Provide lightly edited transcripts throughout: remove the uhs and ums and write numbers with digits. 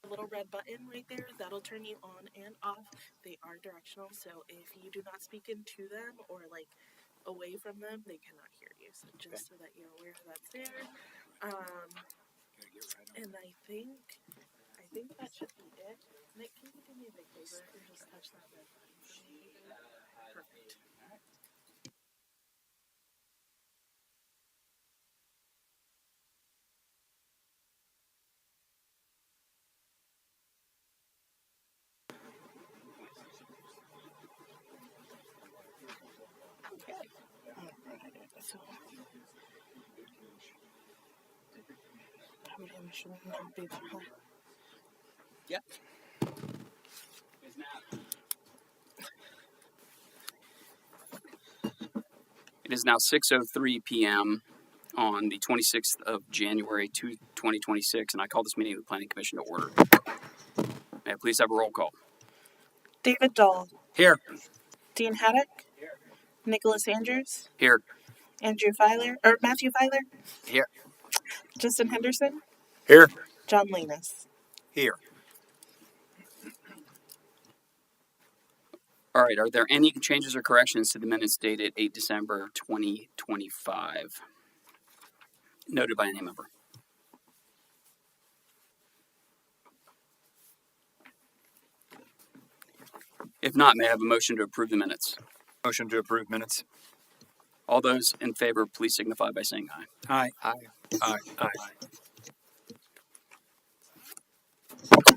little red button right there, that'll turn you on and off. They are directional, so if you do not speak into them or like away from them, they cannot hear you. So just so that you're aware that's there. And I think that should be it. Nick, can you do me a big favor and just touch that red button for me? Perfect. So I'm sure not be the Yep. It is now 6:03 p.m. on the 26th of January, 2026, and I call this meeting of the Planning Commission to order. May I please have a roll call? David Dahl. Here. Dean Haddock. Here. Nicholas Andrews. Here. Matthew Filer. Here. Justin Henderson. Here. John Linus. Here. All right, are there any changes or corrections to the minutes dated 8 December 2025? Noted by any member. If not, may I have a motion to approve the minutes? Motion to approve minutes. All those in favor, please signify by saying aye. Aye. Aye. Aye.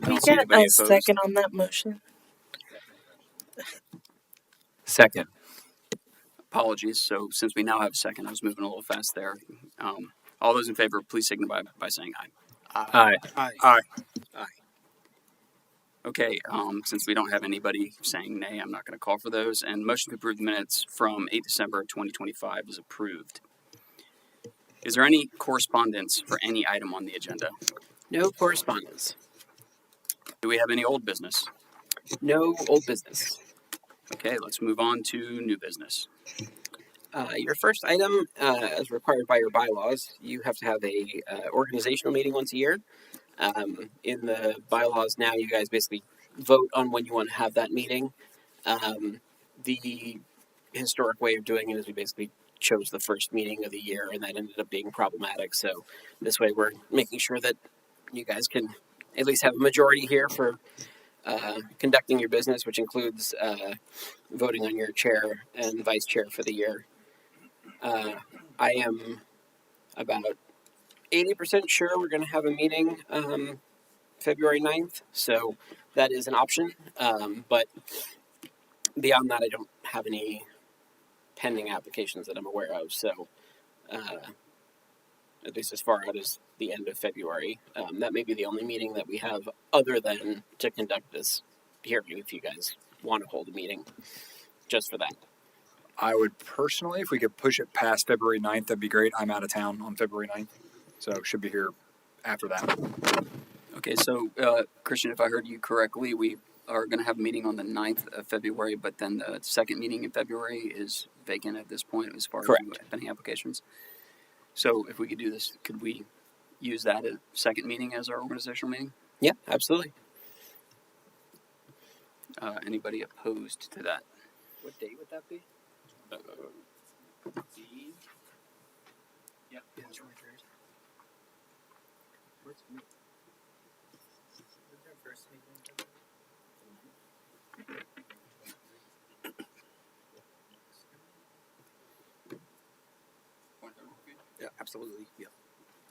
Can we get a second on that motion? Second. Apologies. So since we now have a second, I was moving a little fast there. All those in favor, please signify by saying aye. Aye. Aye. Aye. Aye. Okay, since we don't have anybody saying nay, I'm not going to call for those. And motion to approve the minutes from 8 December 2025 is approved. Is there any correspondence for any item on the agenda? No correspondence. Do we have any old business? No old business. Okay, let's move on to new business. Your first item, as required by your bylaws, you have to have a organizational meeting once a year. In the bylaws now, you guys basically vote on when you want to have that meeting. The historic way of doing it is we basically chose the first meeting of the year, and that ended up being problematic. So this way, we're making sure that you guys can at least have a majority here for conducting your business, which includes voting on your chair and vice chair for the year. I am about 80% sure we're going to have a meeting February 9th, so that is an option. But beyond that, I don't have any pending applications that I'm aware of, so at least as far out as the end of February. That may be the only meeting that we have other than to conduct this hearing if you guys want to hold a meeting just for that. I would personally, if we could push it past February 9th, that'd be great. I'm out of town on February 9th, so should be here after that. Okay, so Christian, if I heard you correctly, we are going to have a meeting on the 9th of February, but then the second meeting in February is vacant at this point as far Correct. as pending applications. So if we could do this, could we use that second meeting as our organizational meeting? Yeah, absolutely. Anybody opposed to that? What date would that be? Yep. Yeah, absolutely. Yeah.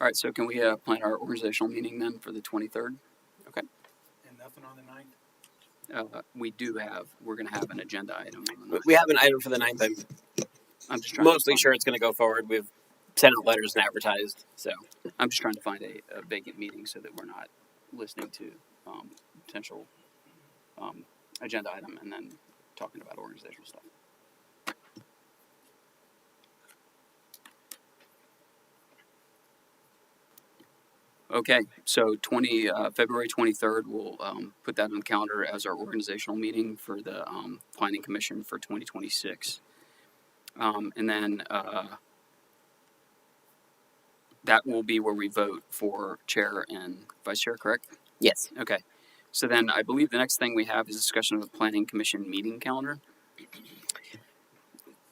All right, so can we plan our organizational meeting then for the 23rd? Okay. And nothing on the 9th? We're going to have an agenda item. On the 9th. We have an item for the 9th. I'm just I'm mostly sure it's going to go forward. We've sent out letters and advertised, so. I'm just trying to find a vacant meeting so that we're not listening to potential agenda item and then talking about organizational stuff. Okay, so February 23rd, we'll put that on the calendar as our organizational meeting for the Planning Commission for 2026. And then that will be where we vote for chair and vice chair, correct? Yes. Okay. So then I believe the next thing we have is discussion of the planning commission meeting calendar.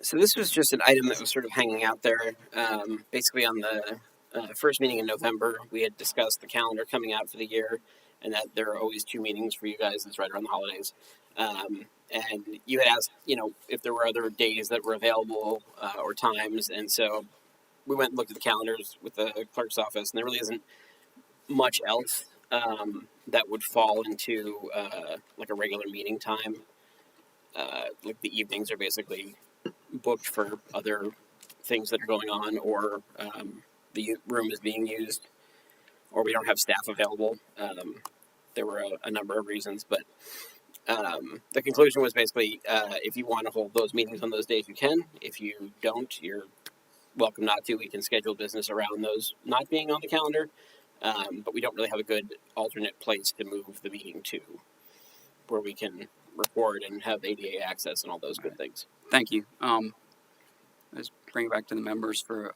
So this was just an item that was sort of hanging out there. Basically, on the first meeting in November, we had discussed the calendar coming out for the year, and that there are always 2 meetings for you guys. That's right around the holidays. And you had asked, if there were other days that were available or times, and so we went and looked at the calendars with the clerk's office, and there really isn't much else that would fall into like a regular meeting time. Like the evenings are basically booked for other things that are going on, or the room is being used, or we don't have staff available. There were a number of reasons, but the conclusion was basically if you want to hold those meetings on those days, you can. If you don't, you're welcome not to. We can schedule business around those not being on the calendar, but we don't really have a good alternate place to move the meeting to where we can record and have ADA access and all those good things. Thank you. Let's bring it back to the members for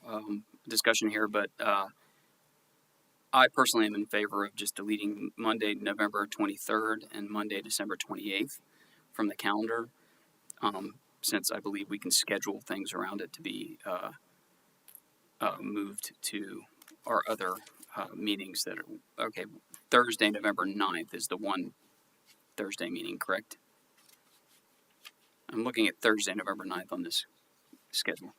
discussion here, but I personally am in favor of just deleting Monday, November 23rd and Monday, December 28th from the calendar, since I believe we can schedule things around it to be moved to our other meetings that are, okay, Thursday, November 9th is the one Thursday meeting, correct? I'm looking at Thursday, November 9th on this schedule.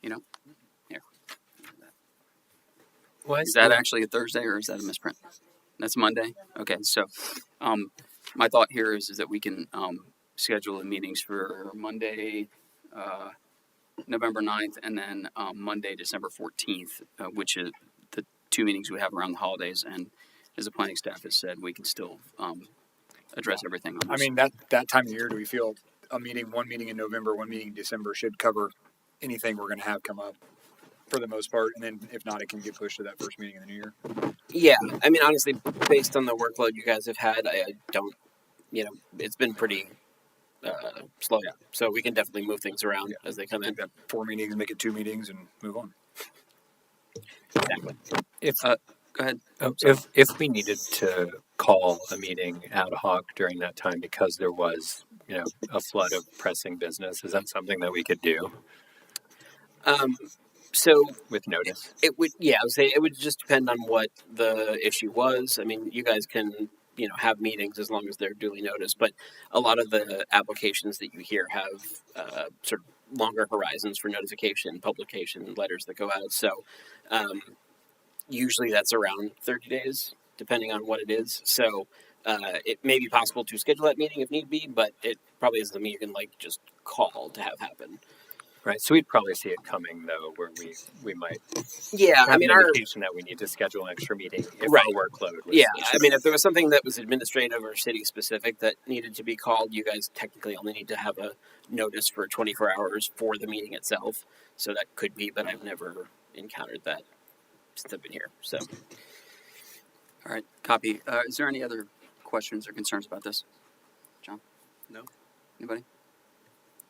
Here. Is that actually a Thursday or is that a misprint? That's Monday? Okay, so my thought here is that we can schedule the meetings for Monday, November 9th, and then Monday, December 14th, which is the 2 meetings we have around the holidays. And as the planning staff has said, we can still address everything on this. I mean, that time of year, do we feel one meeting in November, one meeting in December should cover anything we're going to have come up for the most part? And then if not, it can get pushed to that first meeting in the new year. Yeah, I mean, honestly, based on the workload you guys have had, I don't, it's been pretty slow. Yeah. So we can definitely move things around as they come in. We've got 4 meetings, make it 2 meetings and move on. Exactly. Go ahead. If we needed to call a meeting ad hoc during that time because there was, a flood of pressing business, is that something that we could do So with notice? it would, I would say it would just depend on what the issue was. I mean, you guys can, have meetings as long as they're duly noticed, but a lot of the applications that you hear have sort of longer horizons for notification, publication, letters that go out. So usually that's around 30 days, depending on what it is. So it may be possible to schedule that meeting if need be, but it probably isn't something you can just call to have happen. Right. So we'd probably see it coming though, where we might Yeah, have I mean, an our indication that we need to schedule an extra meeting if Right. our workload was. Yeah, I mean, if there was something that was administrative or city specific that needed to be called, you guys technically only need to have a notice for 24 hours for the meeting itself. So that could be, but I've never encountered that since I've been here. So All right, copy. Is there any other questions or concerns about this? John? No? Anybody?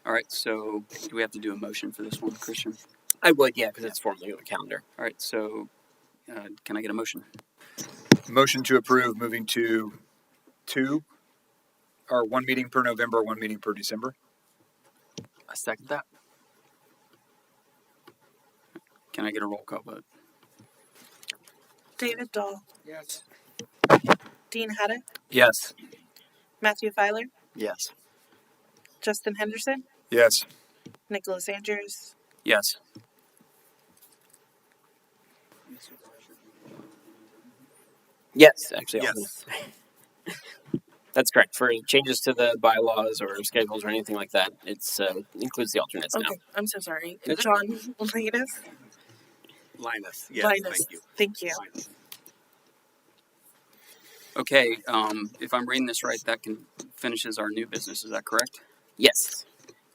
All right, so do we have to do a motion for this one, Christian? I would, yeah, because it's formally on the calendar. All right, so can I get a motion? Motion to approve moving to 1 meeting per November, 1 meeting per December. I second that. Can I get a roll call vote? David Dahl, Yes. Dean Haddock, Yes. Matthew Filer, Yes. Justin Henderson, Yes. Nicholas Andrews, Yes. Yes, actually. Yes. That's correct. For changes to the bylaws or schedules or anything like that, it's includes the alternates now. okay, I'm so sorry, Is it? John Linus, Linus, yes, Linus, thank you. thank you. Linus. Okay, if I'm reading this right, that finishes our new business. Is that correct? Yes.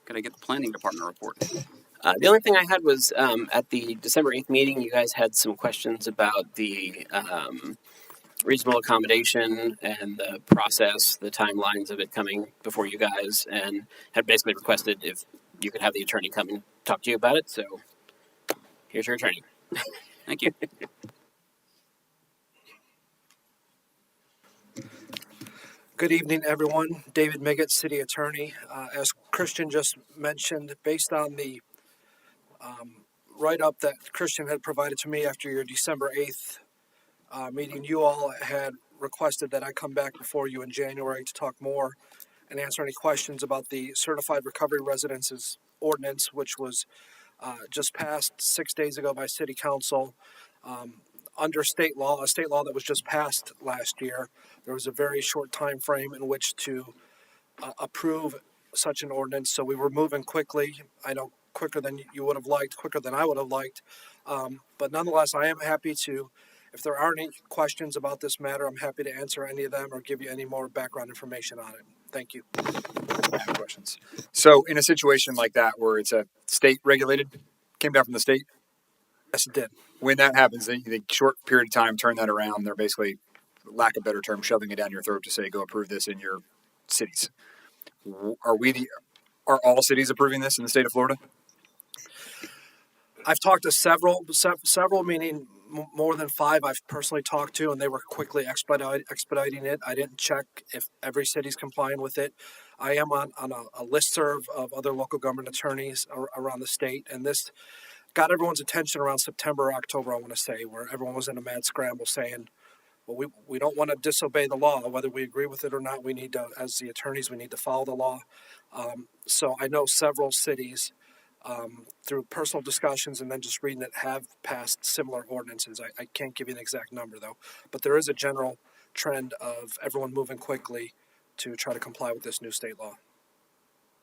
Could I get the planning department report? The only thing I had was at the December 8th meeting, you guys had some questions about the reasonable accommodation and the process, the timelines of it coming before you guys, and had basically requested if you could have the attorney come and talk to you about it. So here's your attorney. Thank you. Good evening, everyone. David Miggett, City Attorney. As Christian just mentioned, based on the write-up that Christian had provided to me after your December 8th meeting, you all had requested that I come back before you in January to talk more and answer any questions about the Certified Recovery Residences Ordinance, which was just passed 6 days ago by City Council. Under state law, a state law that was just passed last year, there was a very short time frame in which to approve such an ordinance. So we were moving quickly. I know quicker than you would have liked, quicker than I would have liked. But nonetheless, I am happy to, if there are any questions about this matter, I'm happy to answer any of them or give you any more background information on it. Thank you. I have questions. So in a situation like that where it's a state regulated, came down from the state, Yes, it did. when that happens, they short period of time turn that around. They're basically, lack of better term, shoving it down your throat to say, go approve this in your cities. Are all cities approving this in the state of Florida? I've talked to several, meaning more than 5 I've personally talked to, and they were quickly expediting it. I didn't check if every city's complying with it. I am on a listserv of other local government attorneys around the state, and this got everyone's attention around September or October, I want to say, where everyone was in a mad scramble saying, well, we don't want to disobey the law, whether we agree with it or not. We need to, as the attorneys, we need to follow the law. So I know several cities, through personal discussions and then just reading it, have passed similar ordinances. I can't give you an exact number, though, but there is a general trend of everyone moving quickly to try to comply with this new state law.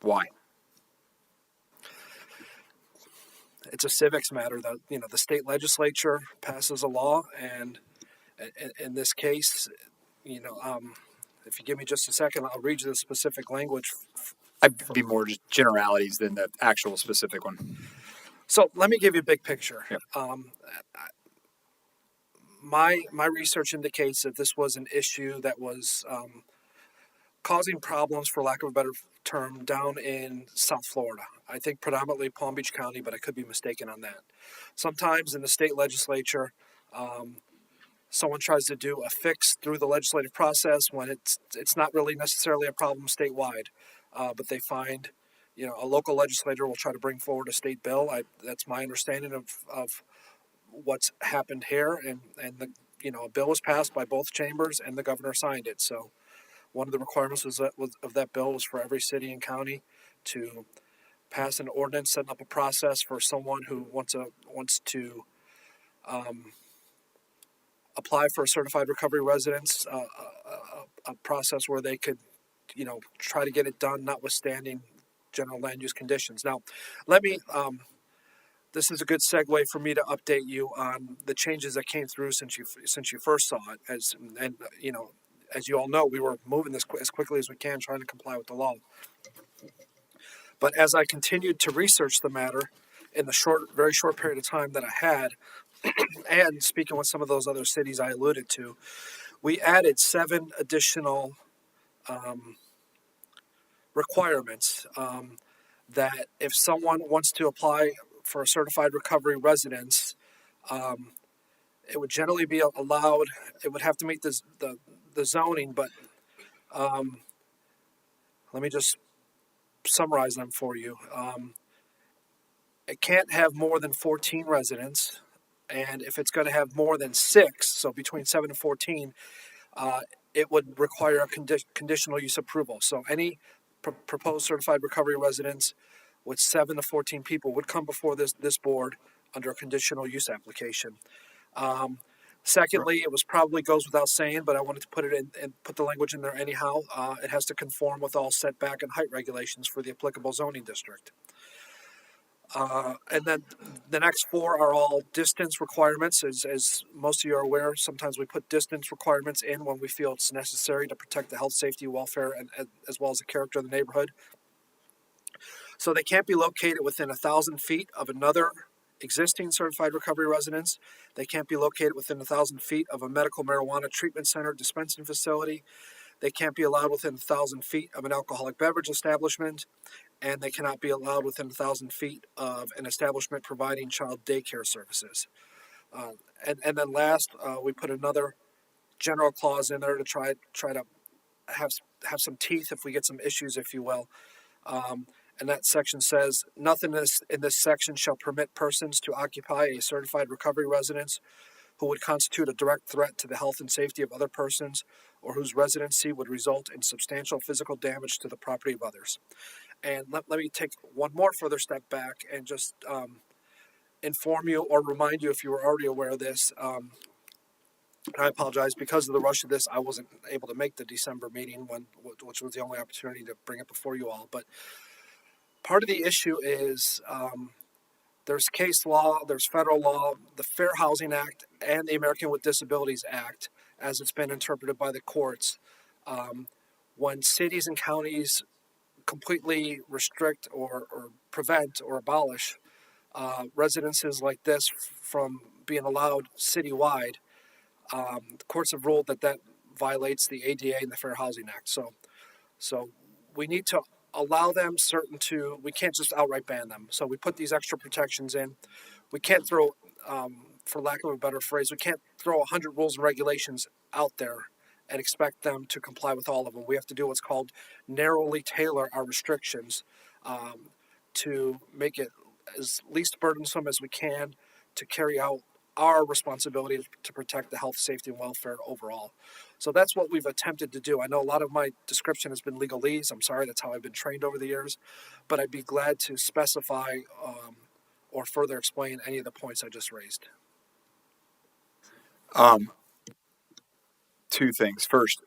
Why? It's a civics matter. The state legislature passes a law, and in this case, if you give me just a second, I'll read you the specific language. I'd be more just generalities than the actual specific one. So let me give you a big picture. Yep. My research indicates that this was an issue that was causing problems, for lack of a better term, down in South Florida. I think predominantly Palm Beach County, but I could be mistaken on that. Sometimes in the state legislature, someone tries to do a fix through the legislative process when it's not really necessarily a problem statewide, but they find, a local legislator will try to bring forward a state bill. That's my understanding of what's happened here, and a bill was passed by both chambers, and the governor signed it. So one of the requirements of that bill was for every city and county to pass an ordinance setting up a process for someone who wants to apply for a certified recovery residence, a process where they could, try to get it done, notwithstanding general land use conditions. Now, let me. This is a good segue for me to update you on the changes that came through since you first saw it. As you all know, we were moving this as quickly as we can, trying to comply with the law. But as I continued to research the matter in the very short period of time that I had, and speaking with some of those other cities I alluded to, we added 7 additional requirements that if someone wants to apply for a certified recovery residence, it would generally be allowed. It would have to meet the zoning, but let me just summarize them for you. It can't have more than 14 residents, and if it's going to have more than 6, so between 7 and 14, it would require a conditional use approval. So any proposed certified recovery residence with 7 to 14 people would come before this board under a conditional use application. Secondly, it probably goes without saying, but I wanted to put it in and put the language in there anyhow. It has to conform with all setback and height regulations for the applicable zoning district. And then the next 4 are all distance requirements. As most of you are aware, sometimes we put distance requirements in when we feel it's necessary to protect the health, safety, welfare, and as well as the character of the neighborhood. So they can't be located within 1,000 feet of another existing certified recovery residence. They can't be located within 1,000 feet of a medical marijuana treatment center dispensing facility. They can't be allowed within 1,000 feet of an alcoholic beverage establishment, and they cannot be allowed within 1,000 feet of an establishment providing child daycare services. And then last, we put another general clause in there to try to have some teeth if we get some issues, if you will. And that section says, nothing in this section shall permit persons to occupy a certified recovery residence who would constitute a direct threat to the health and safety of other persons or whose residency would result in substantial physical damage to the property of others. And let me take one more further step back and just inform you or remind you, if you were already aware of this. I apologize, because of the rush of this, I wasn't able to make the December meeting, which was the only opportunity to bring it before you all. But part of the issue is there's case law, there's federal law, the Fair Housing Act, and the American with Disabilities Act, as it's been interpreted by the courts. When cities and counties completely restrict or prevent or abolish residences like this from being allowed citywide, the courts have ruled that violates the ADA and the Fair Housing Act. So we need to allow them we can't just outright ban them. So we put these extra protections in. We can't throw, for lack of a better phrase, we can't throw 100 rules and regulations out there and expect them to comply with all of them. We have to do what's called narrowly tailor our restrictions to make it as least burdensome as we can to carry out our responsibility to protect the health, safety, and welfare overall. So that's what we've attempted to do. I know a lot of my description has been legalese. I'm sorry, that's how I've been trained over the years. But I'd be glad to specify or further explain any of the points I just raised. Two things. First,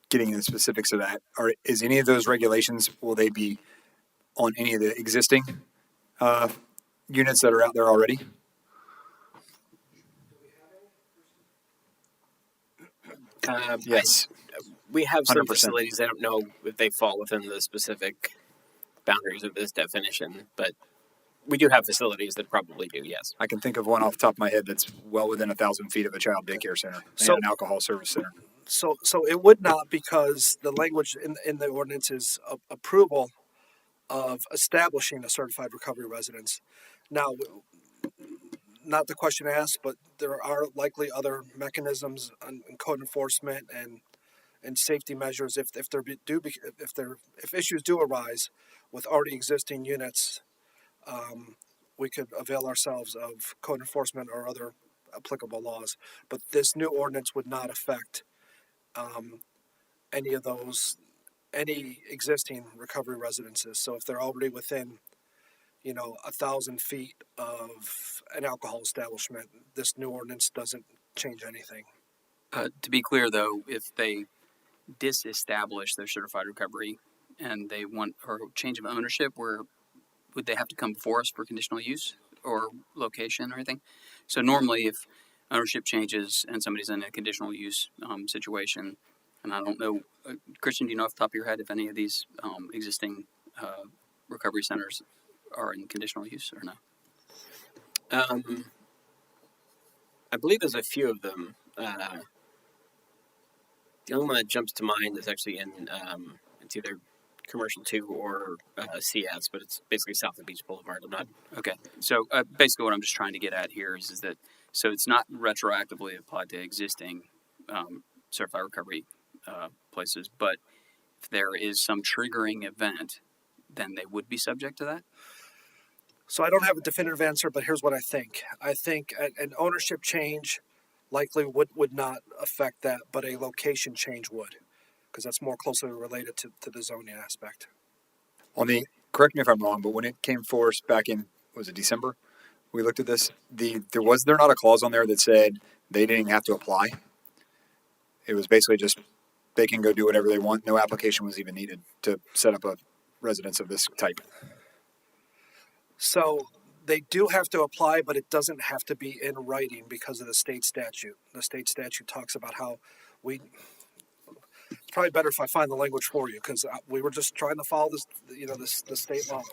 getting into the specifics of that, is any of those regulations, will they be on any of the existing units that are out there already? Yes. We have some 100%. facilities. I don't know if they fall within the specific boundaries of this definition, but we do have facilities that probably do. Yes. I can think of one off the top of my head that's well within 1,000 feet of a child daycare center and an alcohol service center. So it would not, because the language in the ordinance is approval of establishing a certified recovery residence. Now, not the question asked, but there are likely other mechanisms in code enforcement and safety measures if issues do arise with already existing units. We could avail ourselves of code enforcement or other applicable laws, but this new ordinance would not affect any existing recovery residences. So if they're already within 1,000 feet of an alcohol establishment, this new ordinance doesn't change anything. To be clear, though, if they disestablish their certified recovery and they want a change of ownership, would they have to come before us for conditional use or location or anything? So normally, if ownership changes and somebody's in a conditional use situation, and I don't know, Christian, do you know off the top of your head if any of these existing recovery centers are in conditional use or no? I believe there's a few of them. The only one that jumps to mind is actually in it's either Commercial 2 or CS, but it's basically south of Beach Boulevard. I'm not. Okay, so basically what I'm just trying to get at here is that so it's not retroactively applied to existing certified recovery places, but if there is some triggering event, then they would be subject to that? So I don't have a definitive answer, but here's what I think. I think an ownership change likely would not affect that, but a location change would, because that's more closely related to the zoning aspect. Correct me if I'm wrong, but when it came forth back in, was it December? We looked at this. Was there not a clause on there that said they didn't have to apply? It was basically just they can go do whatever they want. No application was even needed to set up a residence of this type. So they do have to apply, but it doesn't have to be in writing because of the state statute. The state statute talks about how it's probably better if I find the language for you, because we were just trying to follow the state law.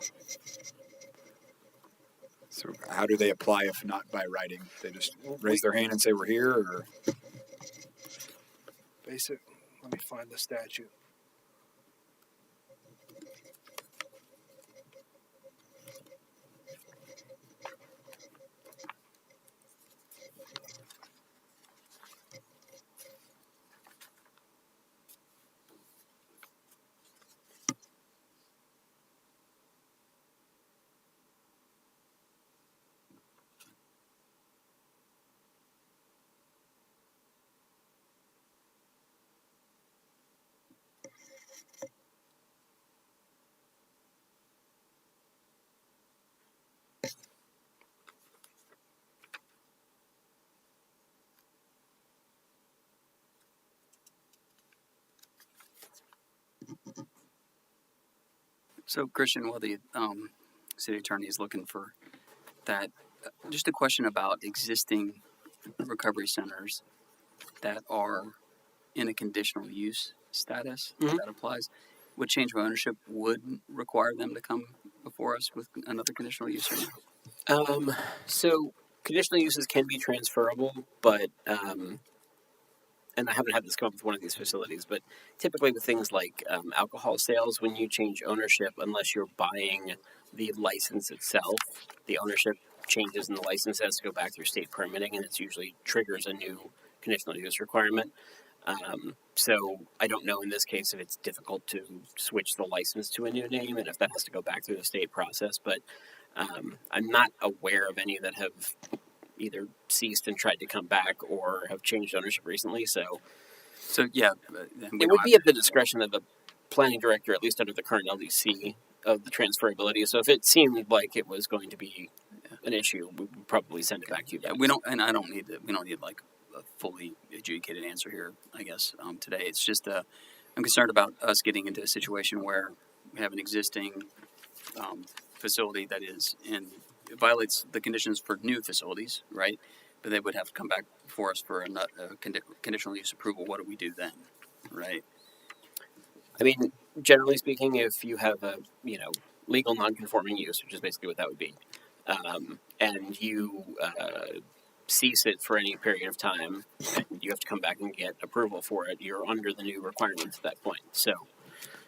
So how do they apply if not by writing? They just raise their hand and say we're here, or Let me find the statute. So, Christian, while the city attorney is looking for that, just a question about existing recovery centers that are in a conditional use status. Mhm. That applies. Would change of ownership would require them to come before us with another conditional use? Or no? So conditional uses can be transferable, but and I haven't had this come up with one of these facilities, but typically with things like alcohol sales, when you change ownership, unless you're buying the license itself, the ownership changes and the license has to go back through state permitting, and it usually triggers a new conditional use requirement. So I don't know in this case if it's difficult to switch the license to a new name and if that has to go back through the state process, but I'm not aware of any that have either ceased and tried to come back or have changed ownership recently. So Yeah, then we it don't would have be at the discretion of the planning director, at least under the current LDC, of the transferability. So if it seemed like it was going to be an issue, we would probably send it back to you. Yeah, guys. we don't, and I don't need to, we don't need like a fully adjudicated answer here. I guess today it's just I'm concerned about us getting into a situation where we have an existing facility that is it violates the conditions for new facilities, right? But they would have to come back for us for a conditional use approval. What do we do then, right? I mean, generally speaking, if you have a legal non-conforming use, which is basically what that would be, and you cease it for any period of time, and you have to come back and get approval for it, you're under the new requirements at that point. So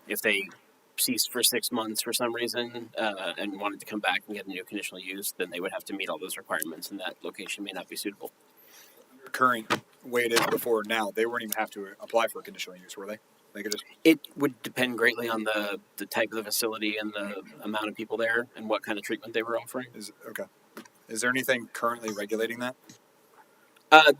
if they ceased for 6 months for some reason and wanted to come back and get a new conditional use, then they would have to meet all those requirements, and that location may not be suitable. Current way it is before now, they wouldn't even have to apply for a conditional use, were they? They could just. It would depend greatly on the type of the facility and the amount of people there and what kind of treatment they were offering. Okay. Is there anything currently regulating that?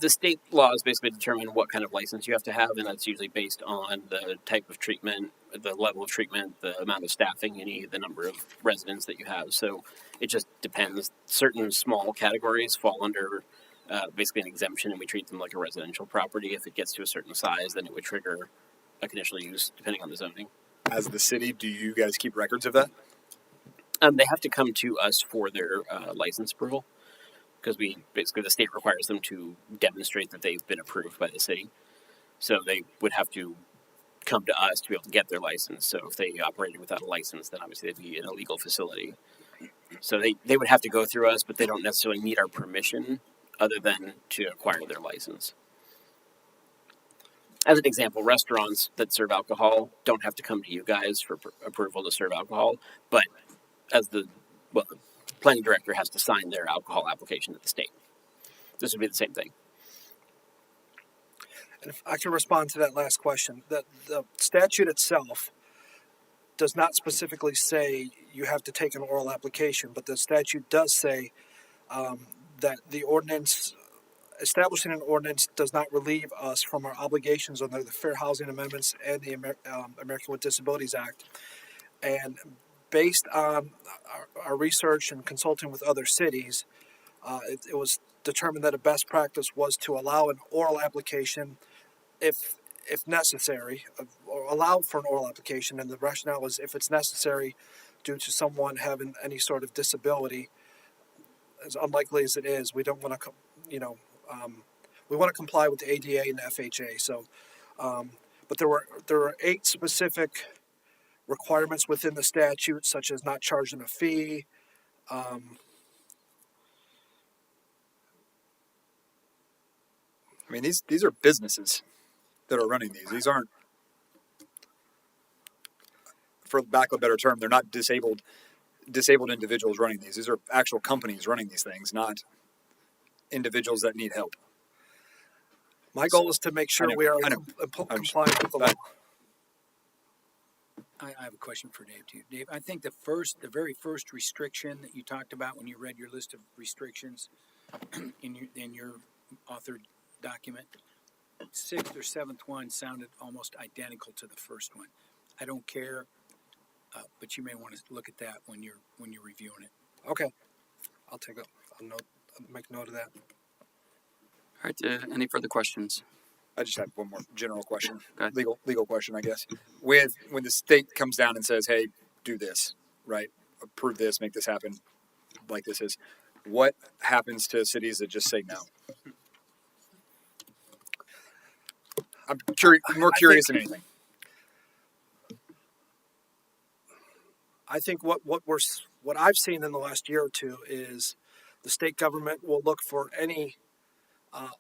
The state laws basically determine what kind of license you have to have, and that's usually based on the type of treatment, the level of treatment, the amount of staffing you need, the number of residents that you have. So it just depends. Certain small categories fall under basically an exemption, and we treat them like a residential property. If it gets to a certain size, then it would trigger a conditional use, depending on the zoning. As the city, do you guys keep records of that? They have to come to us for their license approval, because the state requires them to demonstrate that they've been approved by the city. So they would have to come to us to be able to get their license. So if they operated without a license, then obviously they'd be an illegal facility. So they would have to go through us, but they don't necessarily need our permission other than to acquire their license. As an example, restaurants that serve alcohol don't have to come to you guys for approval to serve alcohol, but as the planning director has to sign their alcohol application to the state. This would be the same thing. And if I can respond to that last question, the statute itself does not specifically say you have to take an oral application, but the statute does say that the ordinance, establishing an ordinance does not relieve us from our obligations under the Fair Housing Amendments and the American with Disabilities Act. And based on our research and consulting with other cities, it was determined that a best practice was to allow an oral application if necessary, or allow for an oral application. And the rationale is if it's necessary due to someone having any sort of disability, as unlikely as it is, we don't want to, we want to comply with the ADA and the FHA. So, but there were 8 specific requirements within the statute, such as not charging a fee. I mean, these are businesses that are running these. These aren't, for lack of a better term, they're not disabled individuals running these. These are actual companies running these things, not individuals that need help. My goal is to make sure we are compliant with the law. I have a question for Dave too. Dave, I think the very first restriction that you talked about when you read your list of restrictions in your authored document, 6th or 7th one sounded almost identical to the first one. I don't care, but you may want to look at that when you're reviewing it. Okay, I'll make note of that. All right. Any further questions? I just have one more general question, Okay. legal question, I guess. When the state comes down and says, "Hey, do this, right? Approve this, make this happen like this is. What happens to cities that just say no? I'm more curious than anything. I think what I've seen in the last year or two is the state government will look for any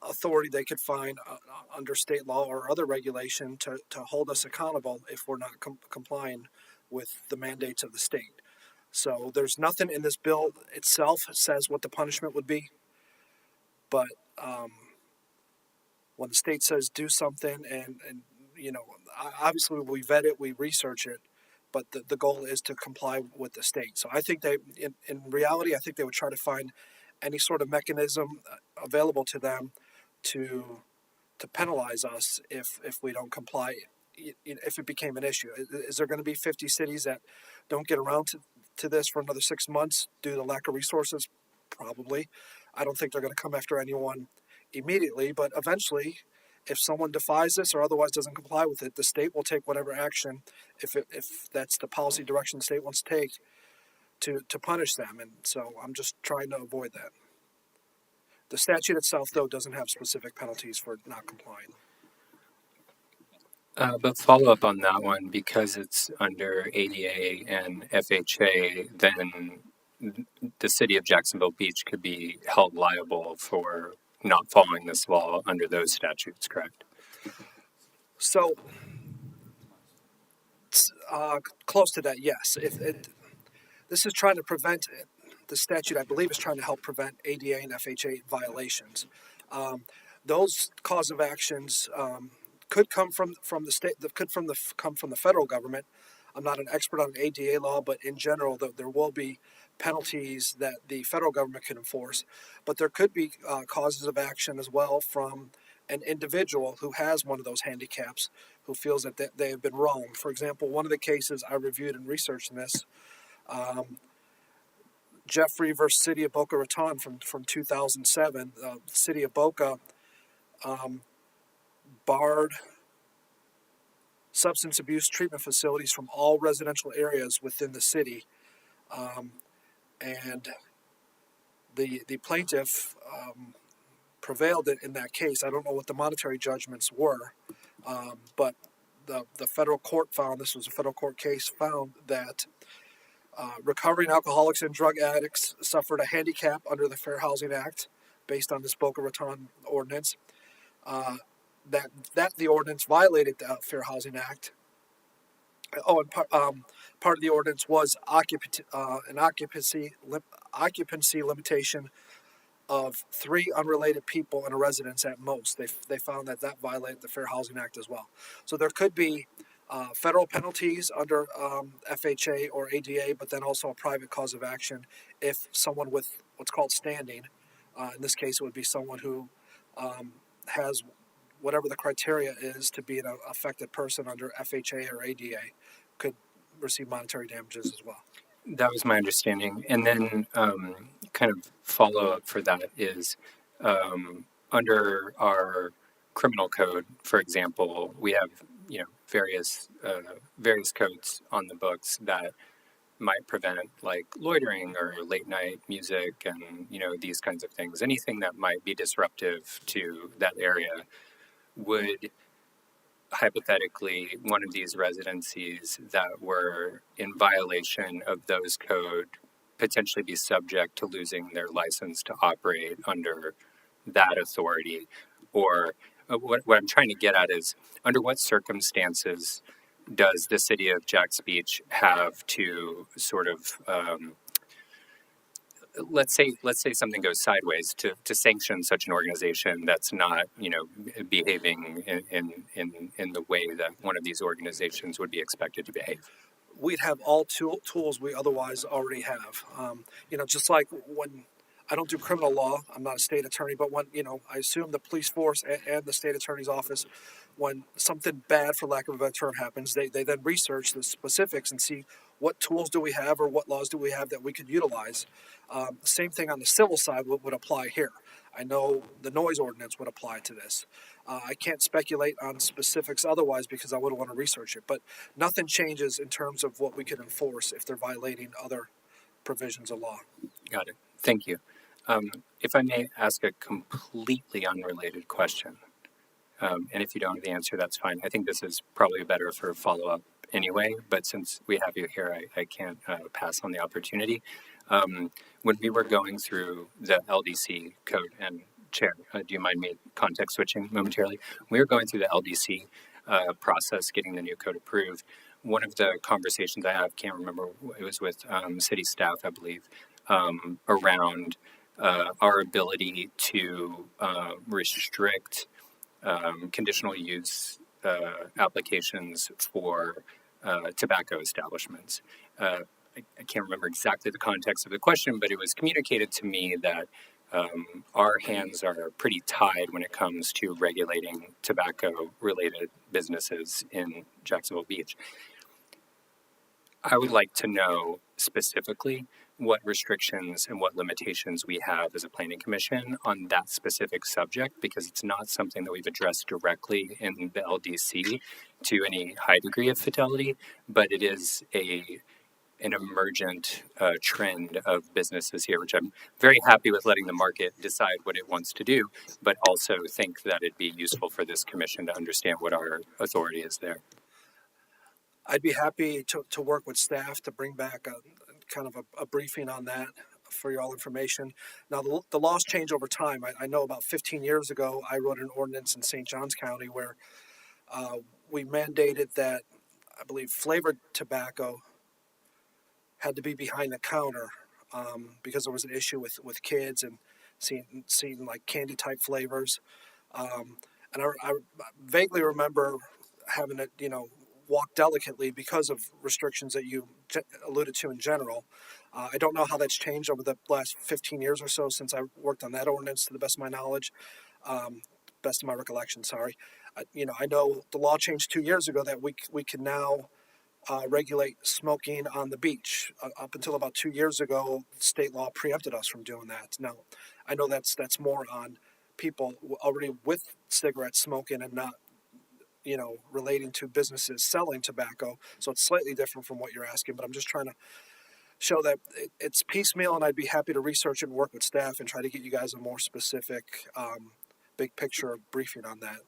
authority they could find under state law or other regulation to hold us accountable if we're not complying with the mandates of the state. So there's nothing in this bill itself that says what the punishment would be, but when the state says do something, and obviously we vet it, we research it, but the goal is to comply with the state. So I think in reality, I think they would try to find any sort of mechanism available to them to penalize us if we don't comply, if it became an issue. Is there going to be 50 cities that don't get around to this for another 6 months due to lack of resources? Probably. I don't think they're going to come after anyone immediately, but eventually, if someone defies this or otherwise doesn't comply with it, the state will take whatever action, if that's the policy direction the state wants to take, to punish them. And so I'm just trying to avoid that. The statute itself, though, doesn't have specific penalties for not complying. But follow up on that one, because it's under ADA and FHA, then the city of Jacksonville Beach could be held liable for not following this law under those statutes, correct? So, close to that, yes. This is trying to prevent, the statute, I believe, is trying to help prevent ADA and FHA violations. Those cause of actions could come from the state, come from the federal government. I'm not an expert on ADA law, but in general, there will be penalties that the federal government can enforce. But there could be causes of action as well from an individual who has one of those handicaps, who feels that they have been wronged. For example, one of the cases I reviewed and researched in this, Jeffrey versus City of Boca Raton from 2007. The City of Boca barred substance abuse treatment facilities from all residential areas within the city. And the plaintiff prevailed in that case. I don't know what the monetary judgments were, but the federal court found, this was a federal court case, found that recovering alcoholics and drug addicts suffered a handicap under the Fair Housing Act based on this Boca Raton ordinance. That the ordinance violated the Fair Housing Act. Oh, and part of the ordinance was an occupancy limitation of 3 unrelated people in a residence at most. They found that violated the Fair Housing Act as well. So there could be federal penalties under FHA or ADA, but then also a private cause of action if someone with what's called standing, in this case it would be someone who has whatever the criteria is to be an affected person under FHA or ADA, could receive monetary damages as well. That was my understanding. And then kind of follow up for that is under our criminal code, for example, we have various codes on the books that might prevent like loitering or late night music and these kinds of things. Anything that might be disruptive to that area. Would hypothetically one of these residencies that were in violation of those code potentially be subject to losing their license to operate under that authority? Or what I'm trying to get at is, under what circumstances does the city of Jax Beach have to sort of let's say something goes sideways to sanction such an organization that's not behaving in the way that one of these organizations would be expected to behave? We'd have all tools we otherwise already have. Just like when I don't do criminal law, I'm not a state attorney, but when I assume the police force and the state attorney's office, when something bad, for lack of a better term, happens, they then research the specifics and see what tools do we have or what laws do we have that we could utilize. Same thing on the civil side would apply here. I know the noise ordinance would apply to this. I can't speculate on specifics otherwise because I wouldn't want to research it. But nothing changes in terms of what we can enforce if they're violating other provisions of law. Got it. Thank you. If I may ask a completely unrelated question, and if you don't have the answer, that's fine. I think this is probably better for follow-up anyway, but since we have you here, I can't pass on the opportunity. When we were going through the LDC code, and Chair, do you mind me context switching momentarily? We were going through the LDC process, getting the new code approved. One of the conversations I have, can't remember, it was with city staff, I believe, around our ability to restrict conditional use applications for tobacco establishments. I can't remember exactly the context of the question, but it was communicated to me that our hands are pretty tied when it comes to regulating tobacco-related businesses in Jacksonville Beach. I would like to know specifically what restrictions and what limitations we have as a planning commission on that specific subject, because it's not something that we've addressed directly in the LDC to any high degree of fidelity, but it is an emergent trend of businesses here, which I'm very happy with letting the market decide what it wants to do, but also think that it'd be useful for this commission to understand what our authority is there. I'd be happy to work with staff to bring back a briefing on that for your all information. Now, the laws change over time. I know about 15 years ago, I wrote an ordinance in St. Johns County where we mandated that, I believe, flavored tobacco had to be behind the counter because there was an issue with kids and seeing like candy type flavors. And I vaguely remember having it, walk delicately because of restrictions that you alluded to in general. I don't know how that's changed over the last 15 years or so since I worked on that ordinance, to the best of my knowledge, best of my recollection, sorry. I know the law changed 2 years ago that we can now regulate smoking on the beach. Up until about 2 years ago, state law preempted us from doing that. Now, I know that's more on people already with cigarettes smoking and not relating to businesses selling tobacco. So it's slightly different from what you're asking, but I'm just trying to show that it's piecemeal, and I'd be happy to research it and work with staff and try to get you guys a more specific, big picture briefing on that.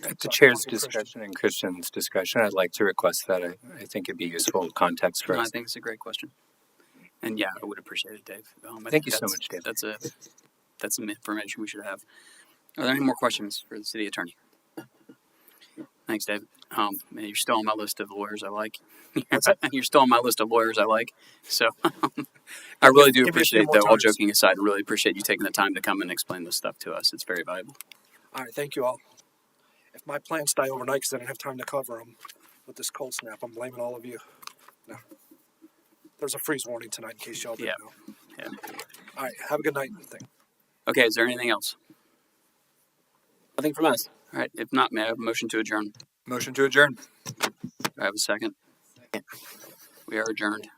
At the chair's discussion and Christian's discussion, I'd like to request that. I think it'd be useful context for No, I us. think it's a great question. And yeah, I would appreciate it, Dave. I Thank think you so much, Dave. That's some information we should have. Are there any more questions for the city attorney? Thanks, Dave. You're still on my list of lawyers I like. You're still on my list of lawyers I like. So I really do Give me a few appreciate, more though, all times. joking aside, I really appreciate you taking the time to come and explain this stuff to us. It's very valuable. All right, thank you all. If my plants die overnight because I didn't have time to cover them with this cold snap, I'm blaming all of you. No. There's a freeze warning tonight in case y'all didn't know. Yeah. All right, have a good night. Okay, is there anything else? Nothing from us. All right, if not, may I have a motion to adjourn? Motion to adjourn. Do I have a second? Second. We are adjourned.